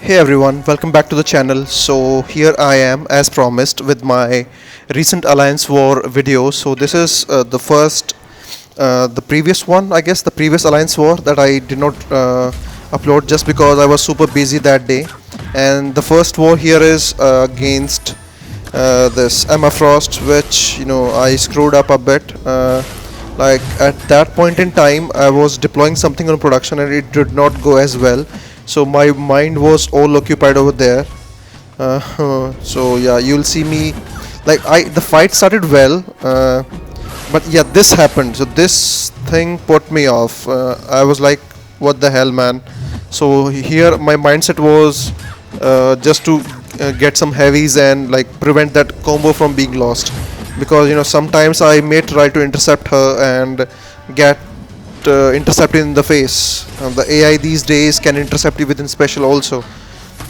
Hey everyone, welcome back to the channel. So here I am as promised with my recent Alliance War video. So this is the previous one, I guess, the previous Alliance War that I did not upload just because I was super busy that day. And the first war here is against this Emma Frost, which I screwed up a bit. Like at that point in time, I was deploying something on production and it did not go as well, so my mind was all occupied over there. So yeah, you'll see me, like, I the fight started well, but yeah, this happened. So this thing put me off. I was like, what the hell, man. So here my mindset was just to get some heavies and like prevent that combo from being lost, because sometimes I may try to intercept her and get intercepted in the face. The AI these days can intercept you within special also,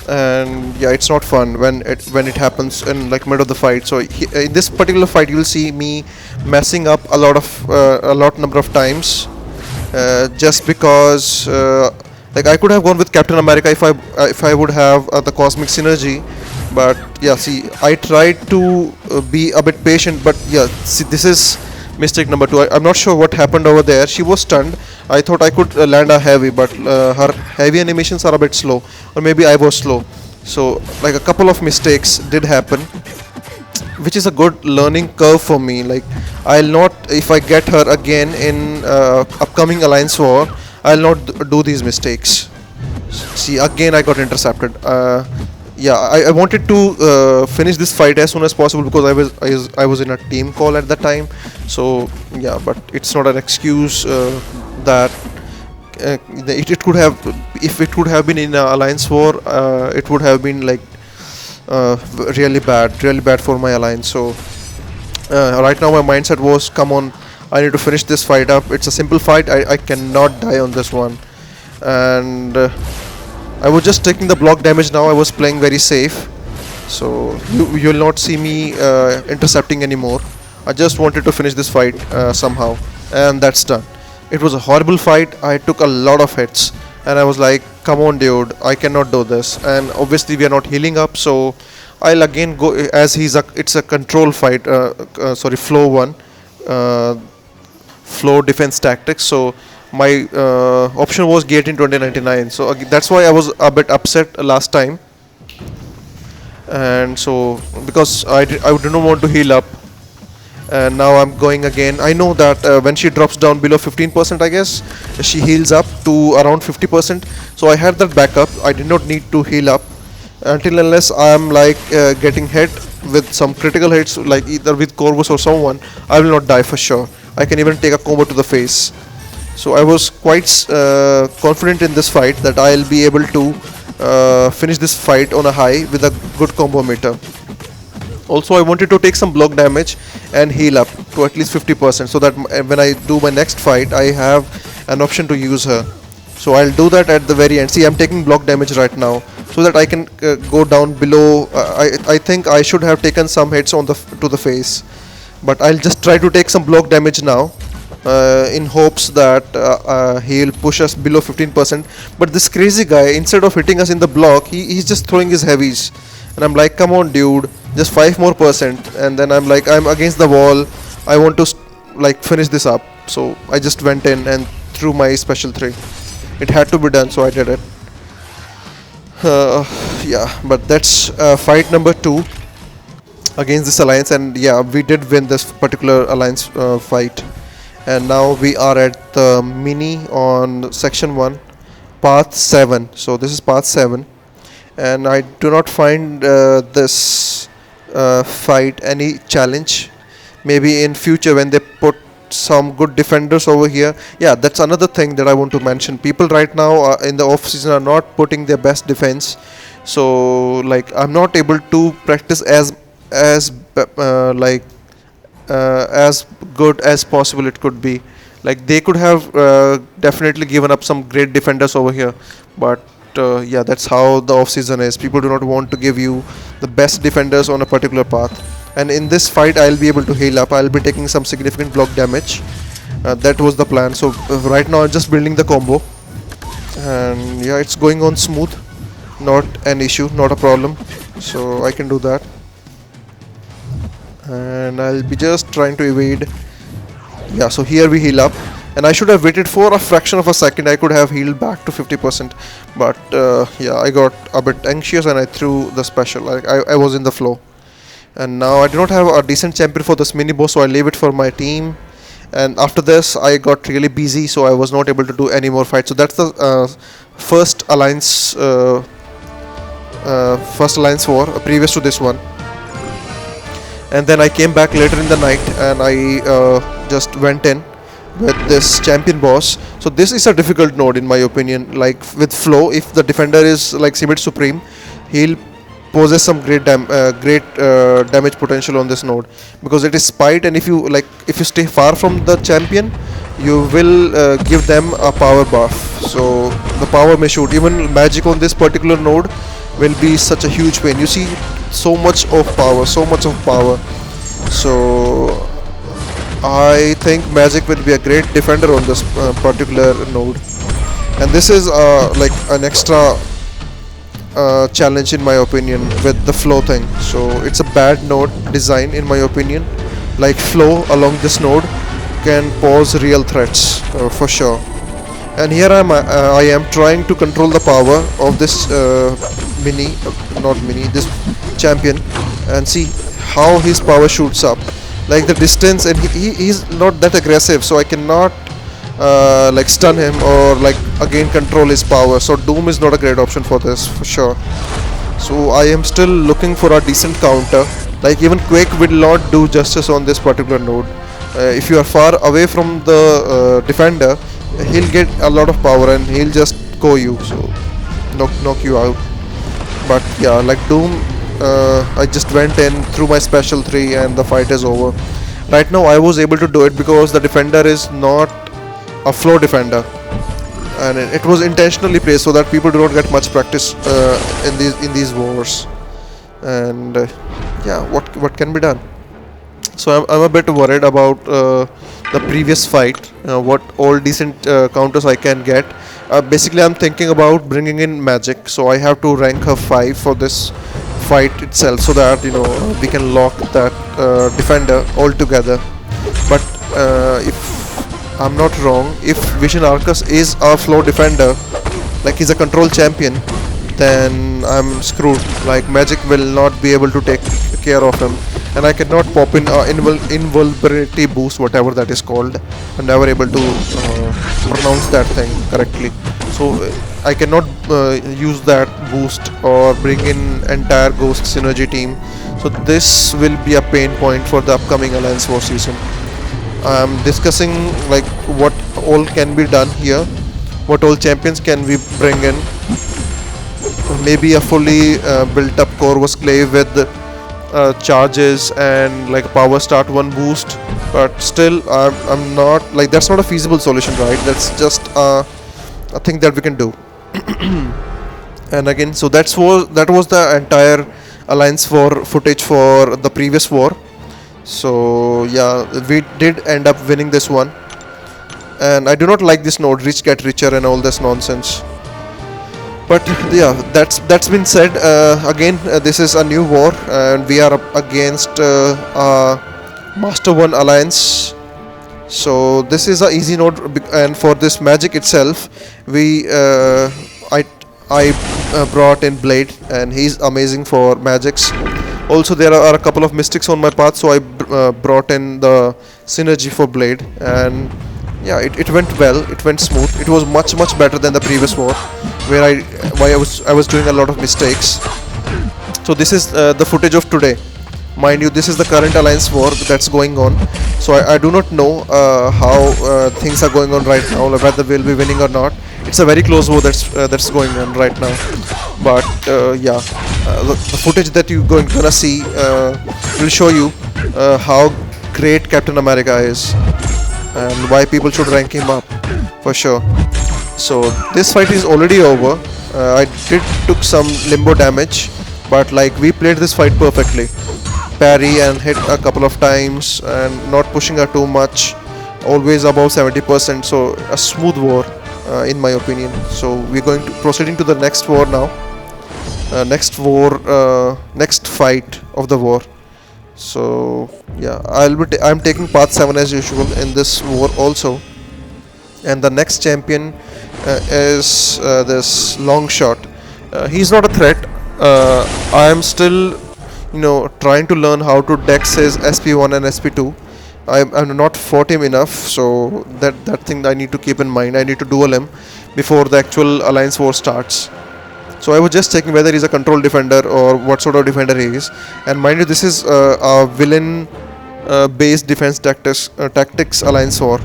and yeah, it's not fun when it happens in like mid of the fight. So in this particular fight, you'll see me messing up a lot number of times, just because like I could have gone with Captain America if I would have the cosmic synergy. But yeah, see, I tried to be a bit patient, but yeah, see, this is mistake number two. I'm not sure what happened over there. She was stunned. I thought I could land a heavy, but her heavy animations are a bit slow, or maybe I was slow. So like a couple of mistakes did happen, which is a good learning curve for me. Like, I'll not, if I get her again in upcoming Alliance War, I'll not do these mistakes. See, again I got intercepted. Yeah, I wanted to finish this fight as soon as possible because I was in a team call at that time. So yeah, but it's not an excuse that it could have, if it could have been in Alliance War, it would have been like really bad for my alliance. So right now my mindset was, come on, I need to finish this fight up. It's a simple fight. I cannot die on this one. And I was just taking the block damage now. I was playing very safe. So you'll not see me intercepting anymore. I just wanted to finish this fight somehow. And that's done. It was a horrible fight. I took a lot of hits. And I was like, come on dude, I cannot do this. And obviously we are not healing up. So I'll again go, as it's a control fight. Sorry, flow one. Flow defense tactics. So my option was gate in 2099. So that's why I was a bit upset last time. And so because I did not want to heal up, and now I'm going again. I know that when she drops down below 15%, I guess she heals up to around 50%. So I had that backup. I did not need to heal up until unless I'm like getting hit with some critical hits, like either with Corvus or someone. I will not die for sure. I can even take a combo to the face. So I was quite confident in this fight that I'll be able to finish this fight on a high with a good combo meter. Also, I wanted to take some block damage and heal up to at least 50%, so that when I do my next fight, I have an option to use her. So I'll do that at the very end. See, I'm taking block damage right now, so that I can go down below. I think I should have taken some hits to the face, but I'll just try to take some block damage now. In hopes that he'll push us below 15%. But this crazy guy, instead of hitting us in the block, he's just throwing his heavies. And I'm like, come on dude, just 5 more percent. And then I'm like, I'm against the wall, I want to like finish this up. So I just went in and threw my special 3. It had to be done, so I did it. Yeah, but that's fight number 2 against this alliance. And yeah, we did win this particular alliance fight. And now we are at the mini on section 1, path 7. So this is path 7, and I do not find this fight any challenge. Maybe in future when they put some good defenders over here. Yeah, that's another thing that I want to mention. People right now in the off season are not putting their best defense. So like, I'm not able to practice as like as good as possible it could be. Like, they could have definitely given up some great defenders over here, but yeah, that's how the off season is. People do not want to give you the best defenders on a particular path. And in this fight, I'll be able to heal up. I'll be taking some significant block damage. That was the plan. So right now I'm just building the combo, and yeah, it's going on smooth. not an issue, not a problem. So I can do that, and I'll be just trying to evade. Yeah, so here we heal up, and I should have waited for a fraction of a second. I could have healed back to 50%, but yeah, I got a bit anxious and I threw the special. Like I was in the flow, and now I do not have a decent champion for this mini boss, so I leave it for my team. And after this, I got really busy, so I was not able to do any more fights. So that's the first alliance, first alliance war previous to this one. And then I came back later in the night, and I just went in with this champion boss. So this is a difficult node in my opinion. Like with Flow, if the defender is like Cement Supreme, he'll possess some great damage potential on this node, because it is spite, and if you stay far from the champion, you will give them a power buff. So the power may shoot. Even magic on this particular node will be such a huge pain. You see so much of power, so much of power. So I think magic will be a great defender on this particular node, and this is like an extra challenge in my opinion with the Flow thing. So it's a bad node design in my opinion. Like Flow along this node can pose real threats for sure. And here I am trying to control the power of this this champion, and see how his power shoots up, like the distance, and he's not that aggressive, so I cannot like stun him or like again control his power. So Doom is not a great option for this for sure. So I am still looking for a decent counter. Like even Quake will not do justice on this particular node. If you are far away from the defender, he'll get a lot of power and he'll just KO you, so knock you out. But yeah, like Doom, I just went in through my special 3 and the fight is over. Right now I was able to do it because the defender is not a Flow defender, and it was intentionally placed so that people do not get much practice in these wars. And yeah, what can be done? So I'm a bit worried about the previous fight, what all decent counters I can get. Basically I'm thinking about bringing in magic, so I have to rank her 5 for this fight itself, so that we can lock that defender altogether. But if I'm not wrong, if Vision Arcus is a Flow defender, like he's a control champion, then I'm screwed. Like magic will not be able to take care of him, and I cannot pop in invulnerability boost, whatever that is called. I'm never able to pronounce that thing correctly. So I cannot use that boost or bring in entire Ghost Synergy team. So this will be a pain point for the upcoming Alliance War season. I'm discussing like what all can be done here, what all champions can we bring in. Maybe a fully built up Corvus Clave with charges and like power start 1 boost, but still I'm not like, that's not a feasible solution, right? That's just a thing that we can do. And again, so that was the entire Alliance War footage for the previous war. So yeah, we did end up winning this one, and I do not like this node rich get richer and all this nonsense. But yeah, that's been said. Again, this is a new war, and we are up against Master 1 Alliance. So this is a easy node, and for this magic itself, I brought in Blade, and he's amazing for magics. Also, there are a couple of mystics on my path, so I brought in the synergy for Blade, and yeah, it went well. It went smooth. It was much better than the previous war, where I was doing a lot of mistakes. So this is the footage of today. Mind you, this is the current Alliance War that's going on. So I do not know how things are going on right now, whether we'll be winning or not. It's a very close war that's going on right now. But yeah, the footage that you're gonna see will show you how great Captain America is, and why people should rank him up for sure. So this fight is already over. I took some limbo damage, but like we played this fight perfectly. Parry and hit a couple of times and not pushing her too much, always above 70%. So a smooth war in my opinion. So we're proceeding to the next war now. next fight of the war. So yeah, I'm taking path 7 as usual in this war also. And the next champion is this long shot. He's not a threat. I am still, trying to learn how to dex his SP1 and SP2. I'm not fought him enough, so that thing I need to keep in mind. I need to duel him before the actual alliance war starts. So I was just checking whether he's a control defender or what sort of defender he is. And mind you, this is a villain based defense tactics alliance war.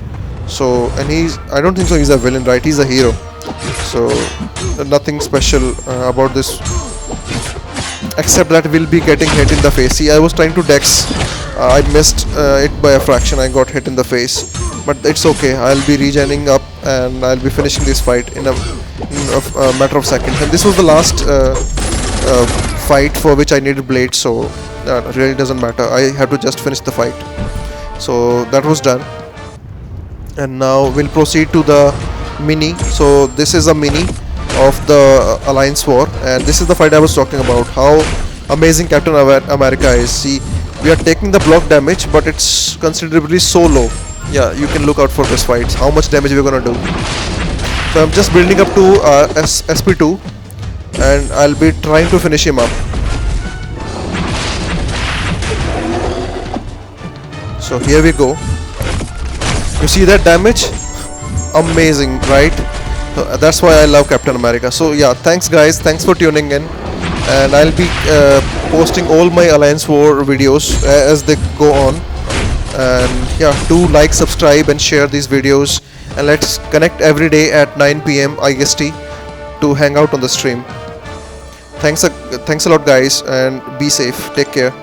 So, and I don't think so he's a villain, right? He's a hero. So nothing special about this, except that we'll be getting hit in the face. See, I was trying to dex, I missed it by a fraction. I got hit in the face, but it's okay. I'll be regening up and I'll be finishing this fight in a matter of seconds. And this was the last fight for which I needed blades, so it really doesn't matter. I have to just finish the fight. So that was done, and now we'll proceed to the mini. So this is a mini of the alliance war, and this is the fight I was talking about. How amazing Captain America is. See, we are taking the block damage, but it's considerably so low. Yeah, you can look out for this fight, how much damage we're gonna do. So I'm just building up to SP2, and I'll be trying to finish him up. So here we go. You see that damage? Amazing, right? So that's why I love Captain America. So yeah, thanks guys, thanks for tuning in, and I'll be posting all my Alliance War videos as they go on. And yeah, do like, subscribe and share these videos, and let's connect every day at 9 p.m. IST to hang out on the stream. Thanks a lot guys, and be safe, take care.